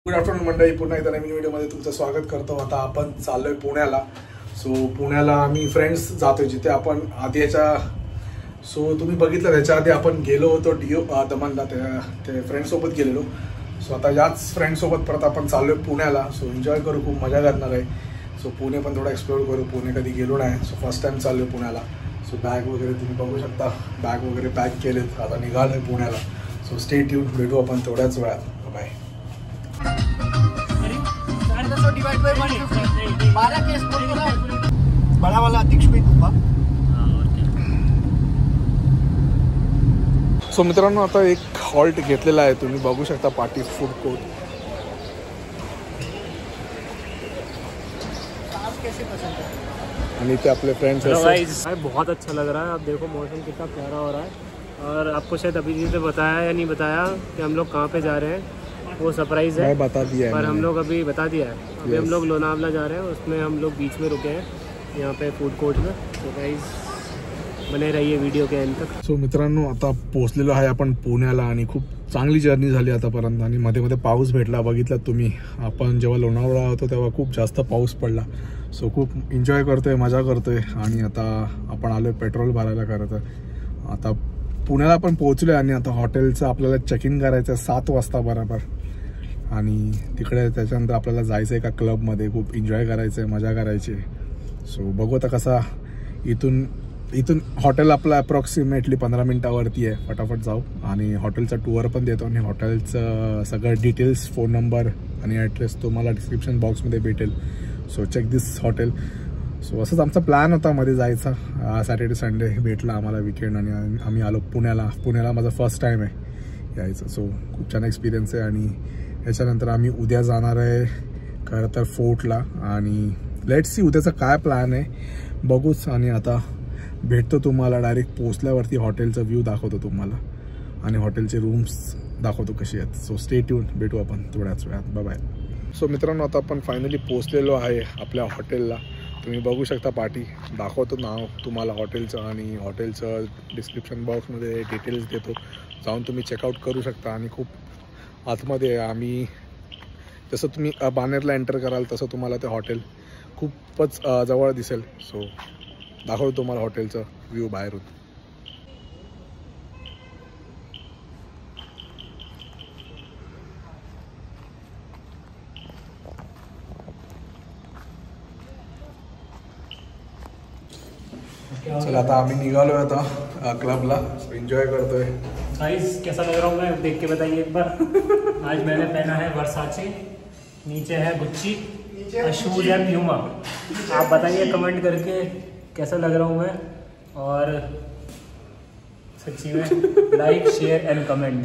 Good afternoon मंडळी, पुन्हा एकदा नवीन व्हिडिओमध्ये तुमचं स्वागत करतो। आता आपण चाललोय पुण्याला। सो पुण्याला आम्ही फ्रेंड्स जातोय जिथे आपण आधी तुम्ही बघितलं त्याच्या आधी आपण गेलो होतो डिओ दमनला, ते फ्रेंड्ससोबत गेलेलो। सो आता याच फ्रेंड्ससोबत परत आपण चाललोय पुण्याला। सो एन्जॉय करू, खूप मजा करणार आहे। सो पुणे पण थोडा एक्सप्लोर करू, पुणे कधी गेलो नाही। सो फर्स्ट टाइम चाललोय पुण्याला। सो बॅग वगैरे तुम्ही बघू शकता, बॅग वगैरे पॅक केलेत, आता निघालोय पुण्याला। सो स्टे ट्यून, भेटू आपण थोड्याच वेळात। बाय। बड़ा वाला अध्यक्ष भी दूंगा। सो मित्रांनो, आता एक हॉल्ट घेतलेला आहे, तुम्ही बघू शकता पाटी फूड कोर्ट। आणि ते आपले फ्रेंड्स हैं। बहुत अच्छा लग रहा है। आप देखो मौसम कितना प्यारा हो रहा है। और आपको शायद अभिजीत ने बताया या नहीं बताया कि हम लोग कहाँ पे जा रहे हैं, वो सरप्राइज है। बता दिया है, पर हम लोग अभी बता दिया है। अभी हम लोग लोनावला जा रहे हैं, उसमें हम लोग बीच में रुके हैं यहाँ पे फूड कोर्ट में। तो गाइस बने रहिए व्हिडिओ के एंड तक। सो मित्रांनो, आता पोहोचलेलो आहे आपण पुण्याला आणि खूप चांगली जर्नी झाली आतापर्यंत। आणि मध्ये मध्ये पाऊस भेटला, बघितलं तुम्ही। आपण जेव्हा लोणावळा होतो तेव्हा खूप जास्त पाऊस पडला। सो खूप एन्जॉय करतोय, मजा करतोय। आणि आता आपण आलोय पेट्रोल भरायला। खरं तर आता पुण्याला पण पोहोचलोय आणि आता हॉटेलचं आपल्याला चेक इन करायचं 7 वाजता बरोबर। आणि तिकडे त्याच्यानंतर आपल्याला जायचं एका क्लबमध्ये, खूप एन्जॉय करायचं आहे, मजा करायची आहे। सो बघू आता कसा इथून हॉटेल आपलं अप्रॉक्सिमेटली 15 मिनिटावरती आहे। फटाफट जाऊ आणि हॉटेलचा टूर पण देतो आणि हॉटेलचं सगळं डिटेल्स, फोन नंबर आणि ॲड्रेस तुम्हाला डिस्क्रिप्शन बॉक्समध्ये भेटेल। So check this hotel. So असंच आमचा प्लॅन होता मध्ये जायचा, सॅटर्डे संडे भेटला आम्हाला विकेंड आणि आम्ही आलो पुण्याला माझा फर्स्ट टाईम आहे यायचं। सो खूप छान एक्सपिरियन्स आहे। आणि याच्यानंतर आम्ही उद्या जाणार आहे खरं तर फोर्टला। आणि लेट्स सी उद्याचा काय प्लॅन आहे बघूच। आणि आता भेटतो तुम्हाला डायरेक्ट पोचल्यावरती, हॉटेलचा व्ह्यू दाखवतो तुम्हाला आणि हॉटेलचे रूम्स दाखवतो कशी आहेत। सो स्टे ट्यून, भेटू आपण थोड्याच वेळात। Bye bye. सो मित्रांनो, आता आपण फायनली पोचलेलो आहे आपल्या हॉटेलला। तुम्ही बघू शकता पाठी, दाखवतो नाव तुम्हाला हॉटेलचं आणि हॉटेलचं डिस्क्रिप्शन बॉक्समध्ये डिटेल्स देतो, जाऊन तुम्ही चेकआउट करू शकता। आणि खूप आतमध्ये आम्ही, जसं तुम्ही बानेरला एंटर कराल तसं तुम्हाला ते हॉटेल खूपच जवळ दिसेल। सो दाखवतो तुम्हाला हॉटेलचं व्ह्यू बाहेरून। चला आता आम्ही निघालोय आता क्लबला। एन्जॉय करतोय। गाइस कैसा लग रहा हूँ मैं, देख के बताइए एक बार। आज मैंने पहना है वर्साचे, नीचे है गुच्ची और शूज है प्यूमा। आप बताइए कमेंट करके कैसा लग रहा हूँ मैं। और सच्ची में लाइक शेयर एंड कमेंट,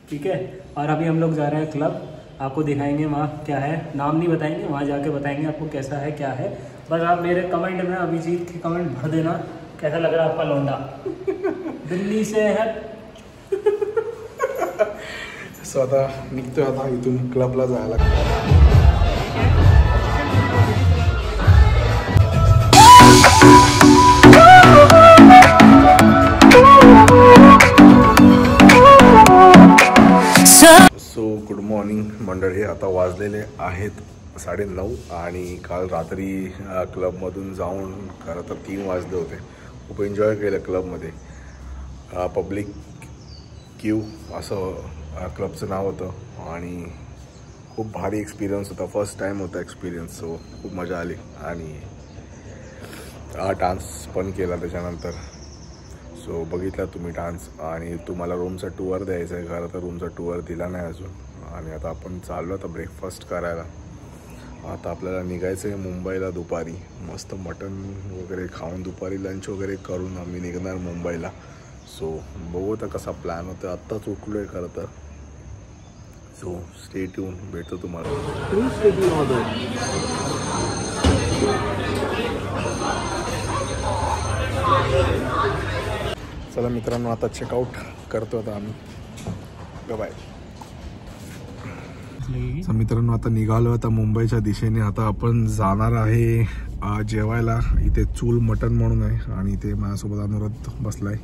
ठीक है। और अभी हम लोग जा रहे हैं क्लब, आपको दिखाएंगे वहाँ क्या है। नाम नहीं बताएंगे, वहाँ जाके बताएंगे आपको कैसा है क्या है। बस आप मेरे कमेंट में अभिजीत के कमेंट भर देना, कैसा लग रहा है आपका लौंडा। दिल्ली से है। सो आता निघतोय आता इथून क्लबला जायला। सो गुड मॉर्निंग मंडळी, आता वाजलेले आहेत 9:30 आणि काल रात्री क्लबमधून जाऊन खरं तर 3 वाजले होते। खूप एन्जॉय केलं क्लबमध्ये। पब्लिक क्यू असं क्लबचं नाव होतं आणि खूप भारी एक्सपिरियन्स होता, फर्स्ट टाईम होता एक्सपिरियन्स। सो खूप मजा आली आणि डान्स पण केला त्याच्यानंतर। सो बघितला तुम्ही डान्स। आणि तुम्हाला रूमचा टूर द्यायचा आहे, खरं तर रूमचा टूर दिला नाही अजून। आणि आता आपण चाललो आता ब्रेकफास्ट करायला। आता आपल्याला निघायचं आहे मुंबईला दुपारी, मस्त मटन वगैरे खाऊन दुपारी लंच वगैरे करून आम्ही निघणार मुंबईला। सो बघू आता कसा प्लॅन होता, आत्ताच उठलो आहे खरं तर। सो स्टे ट्यून, भेटतो तुम्हाला। चला मित्रांनो, आता चेकआउट करतो आता आम्ही। बाय। मित्रांनो, आता निघालो आता मुंबईच्या दिशेने। आता आपण जाणार आहे जेवायला, इथे चूल मटन म्हणून आहे आणि इथे माझ्यासोबत अनुराध बसलाय।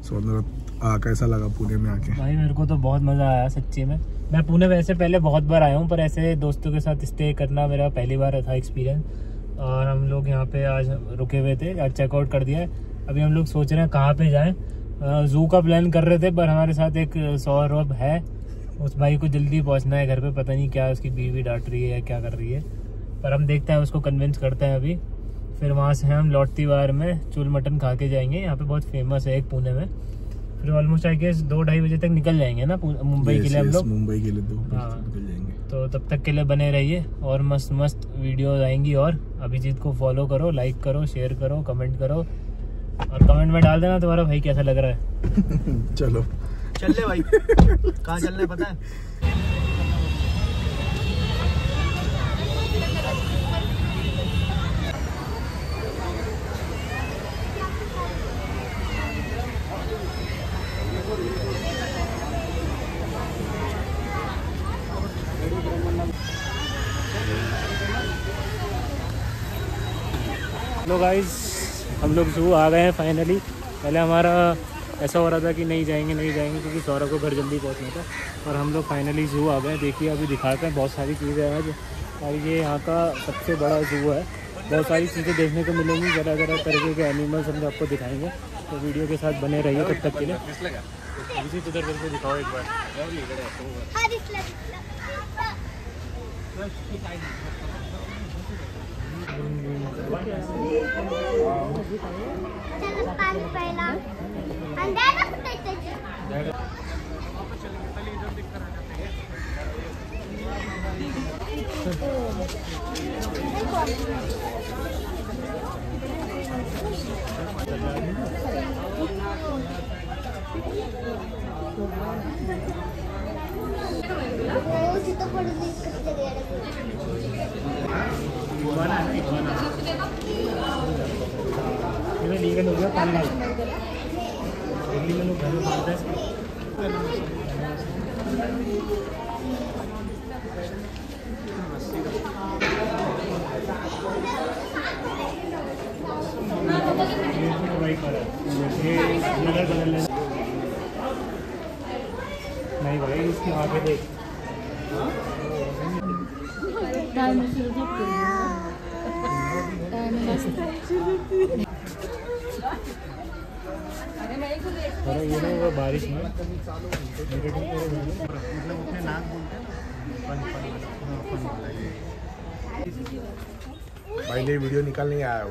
सो अनुराध कैसा लगा पुणे में आके? भाई मेरे को तो बहुत मज़ा आया सच्ची में। मैं पुणे वैसे पहले बहुत बार आया हूँ, पर ऐसे दोस्तों के साथ स्टे करना मेरा पहली बार था एक्सपीरियंस। और हम लोग यहाँ पे आज रुके हुए थे, आज चेकआउट कर दिया है। अभी हम लोग सोच रहे हैं कहाँ पे जाएं। ज़ू का प्लान कर रहे थे, पर हमारे साथ एक सौरभ है, उस भाई को जल्दी पहुँचना है घर पे, पता नहीं क्या उसकी बीवी डांट रही है, क्या कर रही है, पर हम देखते हैं, उसको कन्विंस करते हैं अभी। फिर वहाँ से हम लौटती बार में चूल मटन खा के जाएंगे, यहाँ पे बहुत फेमस है एक पुणे में। फिर ऑलमोस्ट आई गेस 2-2:30 बजे तक निकल जाएंगे ना मुंबई के लिए हम लोग। मुंबई के लिए 2 बजे हाँ, निकल जाएंगे। तो तब तक के लिए बने रहिए और मस्त मस्त वीडियो आएंगी। और अभिजीत को फॉलो करो, लाइक करो, शेयर करो, कमेंट करो, और कमेंट में डाल देना तुम्हारा भाई कैसा लग रहा है। चलो चल ले भाई, कहाँ चलना है पता है? हेलो गाइस, हम लोग ज़ू आ गए हैं फाइनली। पहले हमारा ऐसा हो रहा था कि नहीं जाएंगे क्योंकि सौरभ को घर जल्दी पहुंचना था, और हम लोग फाइनली ज़ू आ गए। देखिए अभी दिखाते हैं बहुत सारी चीज़ें हैं आज, और ये यहाँ का सबसे बड़ा ज़ू है। बहुत सारी चीज़ें देखने को मिलेंगी, जरा तरीके के एनिमल्स हम आपको दिखाएंगे, तो वीडियो के साथ बने रहिए तब तक के लिए। इसी उधर करके दिखाओ एक बार। लीगल हो गया 5 लाख। दिल्ली में लोग घर में पालते हैं। नहीं भाई, इसकी आगे देख। अरे ये ना बारिश में मतलब अपने नाक बोलते हैं भाई ने वीडियो निकालने आया हूँ।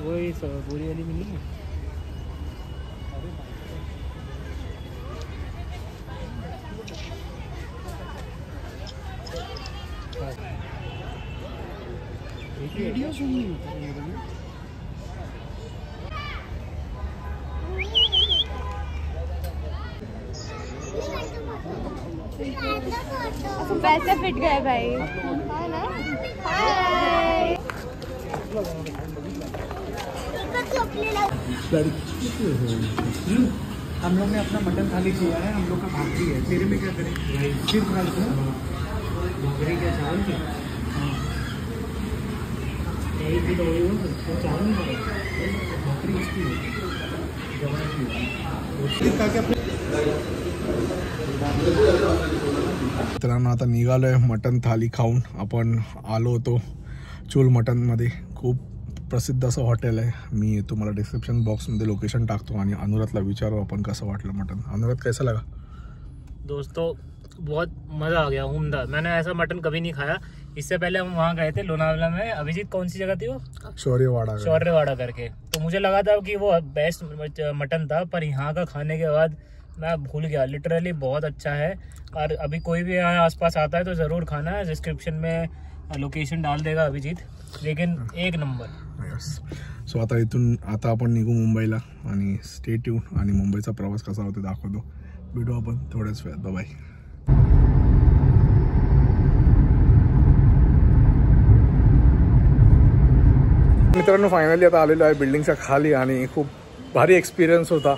वही पूरी वाली मिली है। वीडियो सुनिए पैसे फिट गए भाई। हम लोग ने अपना मटन थाली किया है, हम लोग का भाकरी है। तेरे में क्या करें? सिर्फ भाकरी क्या चावल के? भाकरी इसकी मित्रांनो आता निघालोय मटन थाली खाऊन. आपण आलो होतो चूल मटनमध्ये. खूप प्रसिद्ध असं हॉटेल आहे. मी तुम्हाला डिस्क्रिप्शन बॉक्समध्ये लोकेशन टाकतो आणि अनुराधला विचारू आपण कसं वाटलं मटन. अनुराध कैसा लगा? दोस्तों बहुत मज़ा आ गया, उम्दा. मैंने ऐसा मटन कभी नहीं खाया. इससे पहले हम वहाँ गए थे लोनावला में. अभिजीत कौन सी जगह थी वो? शौर्यवाड़ा करके. तो मुझे लगा था कि वो बेस्ट मटन था, पर यहाँ का खाने के बाद मैं भूल गया. लिटरली बहुत अच्छा है. और अभी कोई भी यहाँ आसपास आता है तो ज़रूर खाना है. डिस्क्रिप्शन में लोकेशन डाल देगा अभिजीत, लेकिन एक नंबर. सो आता आपण निघू मुंबईला आणि स्टे ट्यून आणि मुंबईचा प्रवास कसा होता दाखवतो. भेटू आपण थोड्याच वेळात. बाय. मित्रांनो फायनली आता आलेलो आहे बिल्डिंगच्या खाली आणि खूप भारी एक्सपिरियन्स होता.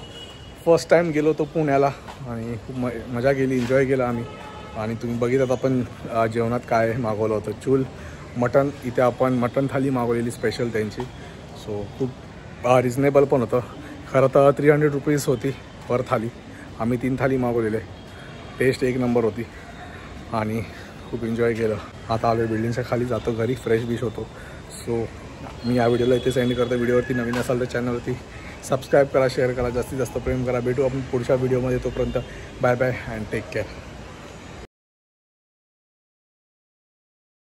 फर्स्ट टाईम गेलो होतो पुण्याला आणि खूप मजा केली, एन्जॉय केला आम्ही. आणि तुम्ही बघितलात आपण जेवणात काय मागवलं होतं, चूल मटन. इथे आपण मटन थाली मागवलेली स्पेशल त्यांची. सो खूप रिजनेबल पण होतं. खरं तर 300 रुपीज होती पर थाली. आम्ही 3 थाली मागवलेले. टेस्ट एक नंबर होती आणि खूप एन्जॉय केलं. आता आलो बिल्डिंगच्या खाली, जातो घरी, फ्रेश बिश होतो. सो मी या व्हिडिओला इथे सेंड करतो. व्हिडिओवरती नवीन असाल तर चॅनलवरती सबस्क्राईब करा, शेअर करा, जास्तीत जास्त प्रेम करा. भेटू आपण पुढच्या व्हिडिओमध्ये. तोपर्यंत bye bye and take care.